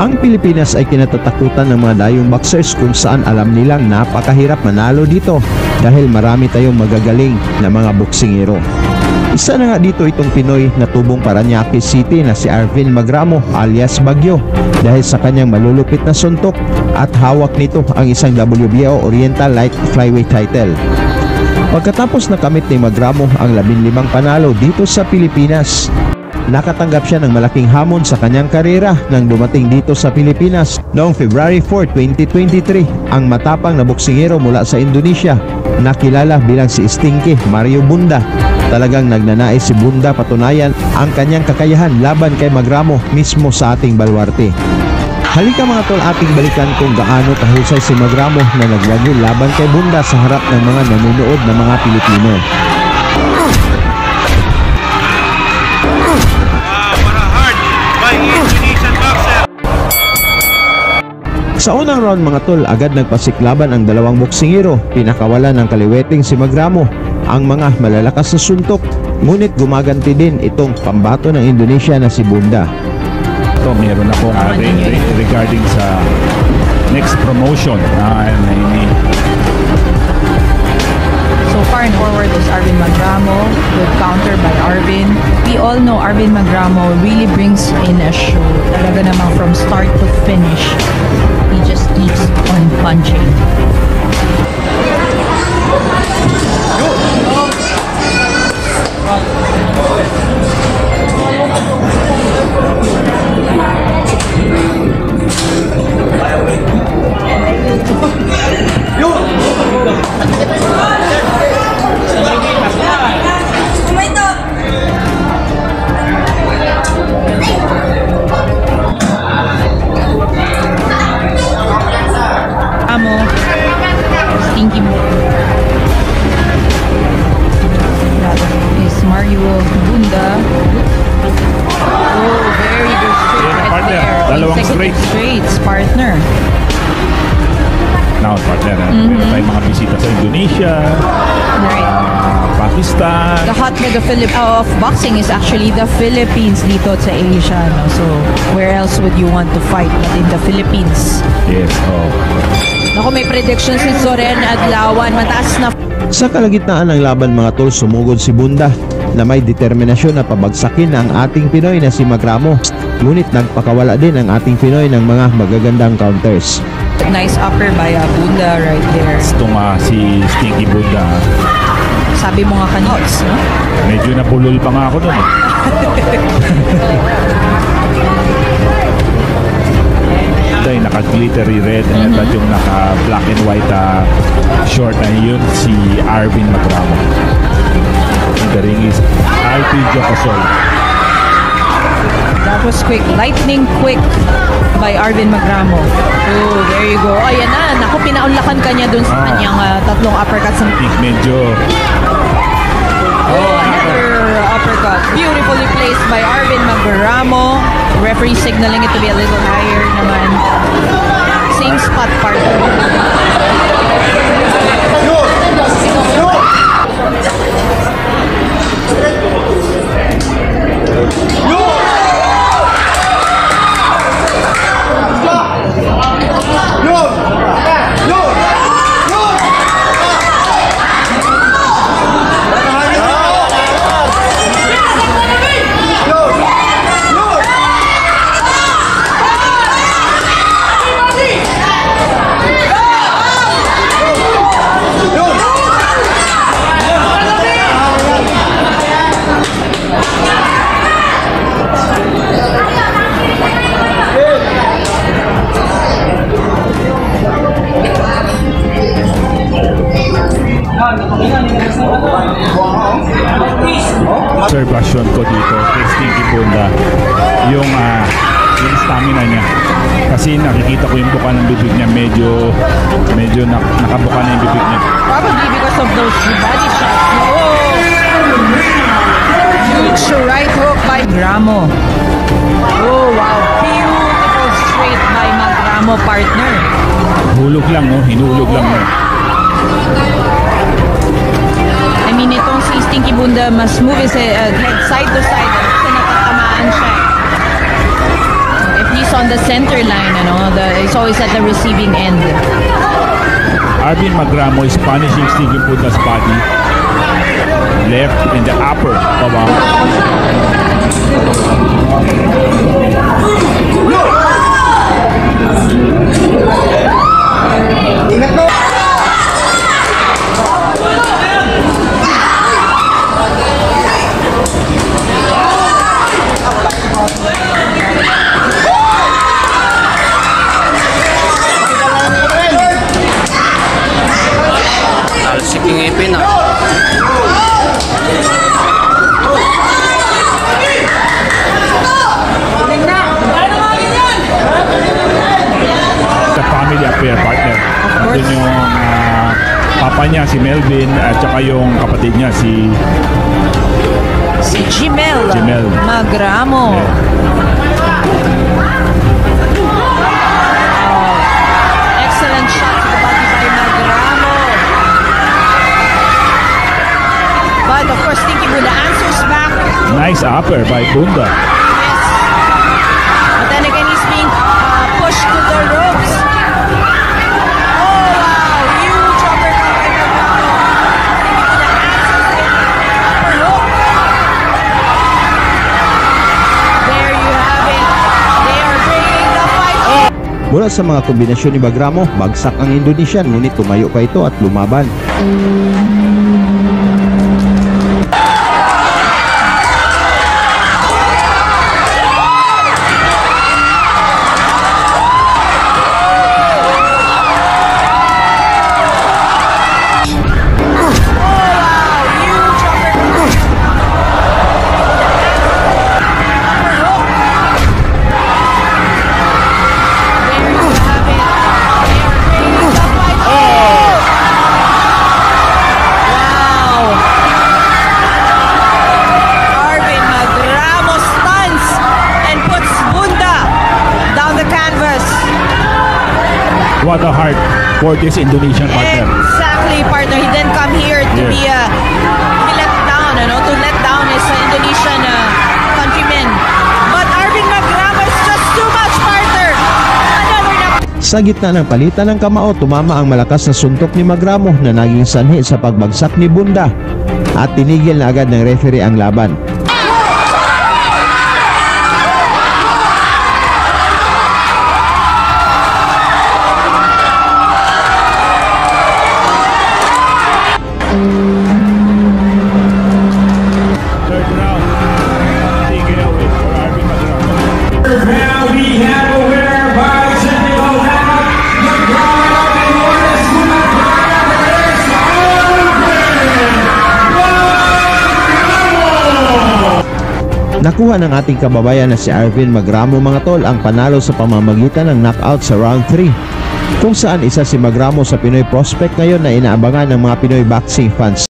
Ang Pilipinas ay kinatatakutan ng mga dayong boxers kung saan alam nilang napakahirap manalo dito dahil marami tayong magagaling na mga boksingero. Isa na nga dito itong Pinoy na tubong Parañaque City na si Arvin Magramo alias Bagyo dahil sa kanyang malulupit na suntok at hawak nito ang isang WBO Oriental Light Flyweight title. Pagkatapos nakamit ni Magramo ang 15 panalo dito sa Pilipinas, nakatanggap siya ng malaking hamon sa kanyang karera nang dumating dito sa Pilipinas noong February 4, 2023 ang matapang na boksingero mula sa Indonesia na kilala bilang si Stinky Mario Bunda. Talagang nagnanais si Bunda patunayan ang kanyang kakayahan laban kay Magramo mismo sa ating baluarte. Halika mga tol, ating balikan kung gaano kahusay si Magramo na nagwagi laban kay Bunda sa harap ng mga nanonood na mga Pilipino. Sa unang round mga tol, agad nagpasiklaban ang dalawang boksingero. Pinakawalan ng kaliweting si Magramo ang mga malalakas na suntok, ngunit gumaganti din itong pambato ng Indonesia na si Bunda. Ito meron akong regarding sa next promotion na ini. So far and forward is Arvin Magramo, good counter by Arvin. We all know Arvin Magramo really brings in a show. Talaga namang from start to finish, he just keeps on punching. Stinky is Mario Bunda. Oh, very good straight right there. Dalawang straights, partner. Now, partner, meron tayong mga bisita sa Indonesia, Pakistan. The hotbed of boxing is actually the Philippines dito sa Asia. No? So, where else would you want to fight but in the Philippines? Yes, Naku, may prediction si Zoren Adlawan. Mataas na. Sa kalagitnaan ng laban mga tol, sumugod si Bunda na may determinasyon na pabagsakin ang ating Pinoy na si Magramo. Ngunit nagpakawala din ang ating Pinoy ng mga magagandang counters. Nice upper by Bunda right there. Ito nga si Stinky Bunda. Sabi mo nga kanots, no? Medyo napulol pa nga ako doon. Ito yung naka-glittery red and at yung naka-black and white short na yun si Arvin Magramo. The ring is Alfie Jocosol. That was quick. Lightning quick by Arvin Magramo. Oh, there you go. Ayan na. Naku, pinaunlakan ka niya dun sa kanyang tatlong uppercuts. Medyo. Oh, another uppercut. Beautifully placed by Arvin Magramo. Referee signaling it to be a little higher naman. Same spot, partner. Observation ko dito kay Stinky Bunda yung stamina niya, kasi nakikita ko yung buka ng bibig niya, medyo nakabuka na yung bibig niya, probably because of those body shots. Oh, huge right hook by Magramo. Oh wow, beautiful straight by Magramo, partner. hulog lang, no? Hinulog lang, no? I mean, itong si Stinky Bunda mas move his head side to side kasi natatamaan siya. If he saw on the center line, he's always at the receiving end. Arvin Magramo is punishing Steven Bunda's body. Left in the upper. Talsik yung ipin ah. The family affair partner. Doon yung papa niya si Melvin at saka yung kapatid niya si Jimel Magramo. Excellent shot to the body by Magramo. But of course, Tinky Bunda answers back. nice upper by Bunda. Yes. But then again, he's being pushed to the ropes. Oh wow! Huge uppercut by Magramo. Tinky Bunda answers with upper hook. There you have it. They are bringing the fight. Mula sa mga kombinasyon ni Magramo, bagsak ang Indonesian ngunit tumayo pa ito at lumaban. What a heart for this Indonesian partner. Exactly, partner. He didn't come here to be let down, to let down his Indonesian countrymen. But Arvin Magramo is just too much, partner. Sa gitna ng palitan ng kamao, tumama ang malakas na suntok ni Magramo na naging sanhi sa pagbagsak ni Bunda at tinigil na agad ng referee ang laban. Third round. Taken away for Arvin Magramo. Now we have a winner by technical knockout. Nakuha ng ating kababayan na si Arvin Magramo mga tol ang panalo sa pamamagitan ng knockout sa round 3, kung saan isa si Magramo sa Pinoy prospect ngayon na inaabangan ng mga Pinoy boxing fans.